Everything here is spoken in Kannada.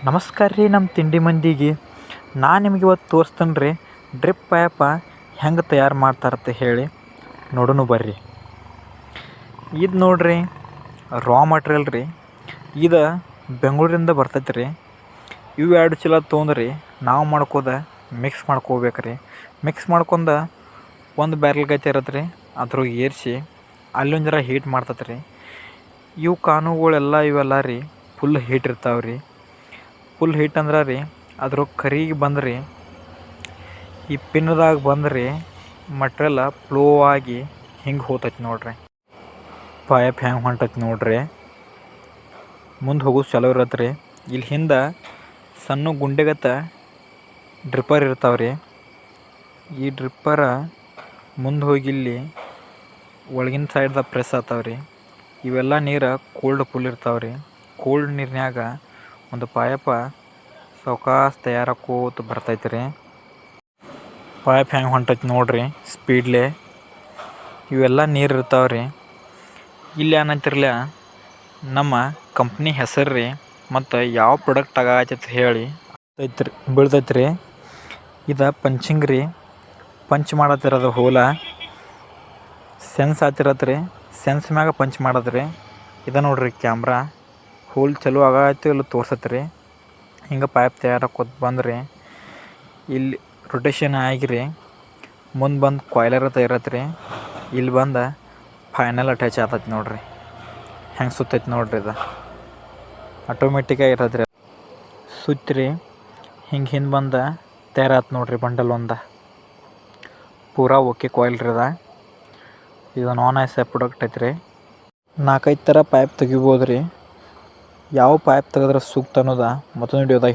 ನಮಸ್ಕಾರ ರೀ ನಮ್ಮ ತಿಂಡಿ ಮಂದಿಗೆ. ನಾನು ನಿಮ್ಗೆ ಇವತ್ತು ತೋರಿಸ್ತೇನೆ ರೀ ಡ್ರಿಪ್ ಪೈಪ ಹೆಂಗೆ ತಯಾರು ಮಾಡ್ತಾರಂತ ಹೇಳಿ. ನೋಡೋಣ ಬರ್ರಿ. ಇದು ನೋಡ್ರಿ ರಾ ಮಟ್ರಿಯಲ್ ರೀ. ಇದು ಬೆಂಗಳೂರಿಂದ ಬರ್ತೈತೆ ರೀ. ಇವು 2 ಚೀಲ ತೊಗೊಂಡ್ರಿ ನಾವು ಮಾಡ್ಕೋದ ಮಿಕ್ಸ್ ಮಾಡ್ಕೋಬೇಕು ರೀ. ಮಿಕ್ಸ್ ಮಾಡ್ಕೊಂಡು ಒಂದು ಬ್ಯಾರಲ್ ಗತಿ ಇರತ್ತೆ ರೀ, ಅದ್ರಾಗ ಏರಿಸಿ ಅಲ್ಲೊಂದು ಜರ ಹೀಟ್ ಮಾಡ್ತೈತೆ ರೀ. ಇವು ಕಾನುಗಳೆಲ್ಲ ಇವೆಲ್ಲ ರೀ ಫುಲ್ ಹೀಟ್ ಇರ್ತಾವೆ ರೀ. ಫುಲ್ ಹೀಟ್ ಅಂದ್ರೆ ರೀ ಅದ್ರ ಕರಿಗೆ ಬಂದ್ರಿ ಈ ಪಿನ್ದಾಗ ಬಂದ್ರಿ ಮಟ್ರಿಯಲ್ ಫ್ಲೋ ಆಗಿ ಹಿಂಗೆ ಹೋಗ್ತೈತಿ ನೋಡ್ರಿ. ಪೈಪ್ ಹೆಂಗೆ ಹೊಂಟೈತಿ ನೋಡ್ರಿ. ಮುಂದೆ ಹೋಗೋದು ಚಲೋ ಇರತ್ತೆ ರೀ. ಇಲ್ಲಿ ಹಿಂದೆ ಸಣ್ಣ ಗುಂಡೆಗತ್ತ ಡ್ರಿಪ್ಪರ್ ಇರ್ತಾವ್ರಿ. ಈ ಡ್ರಿಪ್ಪರ ಮುಂದೆ ಹೋಗಿ ಇಲ್ಲಿ ಒಳಗಿನ ಸೈಡ್ದಾಗ ಪ್ರೆಸ್ ಆಗ್ತಾವ್ರಿ. ಇವೆಲ್ಲ ನೀರು ಕೋಲ್ಡ್ ಫುಲ್ ಇರ್ತಾವ್ರಿ. ಕೋಲ್ಡ್ ನೀರಿನಾಗ ಒಂದು ಪೈಪ ಸಾವಕಾಶ ತಯಾರಾಕೋತ ಬರ್ತೈತೆ ರೀ. ಪೈಪ್ ಹೆಂಗೆ ಹೊಂಟೈತಿ ನೋಡ್ರಿ ಸ್ಪೀಡ್ಲೆ. ಇವೆಲ್ಲ ನೀರು ಇರ್ತಾವ್ರಿ. ಇಲ್ಲಿ ಏನಂತಿರ್ಲ ನಮ್ಮ ಕಂಪ್ನಿ ಹೆಸರು ರೀ ಮತ್ತು ಯಾವ ಪ್ರಾಡಕ್ಟ್ ತಗೋತೈತೆ ಹೇಳಿ ಬೀಳ್ತೈತೆ ರೀ. ಇದು ಪಂಚಿಂಗ್ ರೀ. ಪಂಚ್ ಮಾಡತ್ತಿರೋದು ಹೋಲ ಸೆನ್ಸ್ ಆಗ್ತಿರತ್ತೆ ರೀ. ಸೆನ್ಸ್ ಮ್ಯಾಗ ಪಂಚ್ ಮಾಡೋದು ರೀ. ಇದು ನೋಡ್ರಿ ಕ್ಯಾಮ್ರಾ ಹೋಲ್ ಚಲೋ ಆಗೈತೆ ಇಲ್ಲ ತೋರ್ಸತ್ತೆ ರೀ. ಹಿಂಗೆ ಪೈಪ್ ತಯಾರಾಕೋತ ಬಂದ್ರಿ ಇಲ್ಲಿ ರೊಟೇಷನ್ ಆಗಿರಿ ಮುಂದೆ ಬಂದು ಕಾಯ್ಲರ್ ಅಂತ ಇರತ್ತೆ ರೀ. ಇಲ್ಲಿ ಬಂದು ಫೈನಲ್ ಅಟ್ಯಾಚ್ ಆಗ್ತೈತಿ ನೋಡ್ರಿ. ಹೆಂಗೆ ಸುತ್ತೈತಿ ನೋಡ್ರಿ. ಇದು ಆಟೋಮೆಟಿಕಾಗಿ ಇರತ್ತೆ ರೀ. ಸುತ್ರಿ ಹಿಂಗೆ ಹಿಂದೆ ಬಂದು ತಯಾರಾತು ನೋಡ್ರಿ ಬಂಡಲ್ ಒಂದು ಪೂರಾ ಓಕೆ ಕಾಯಿಲ್ ರೀ. ಇದು ನಾನ್ ಐಸ್ ಪ್ರಾಡಕ್ಟ್ ಐತೆ ರೀ. 4-5 ಥರ ಪೈಪ್ ತೆಗಿಬೋದು ರೀ. ಯಾವ ಪೈಪ್ ತೆಗೆದ್ರೆ ಸೂಕ್ತ ಅನ್ನೋದು ಮತ್ತೊಂದು ವಿಡಿಯೋದಾಗ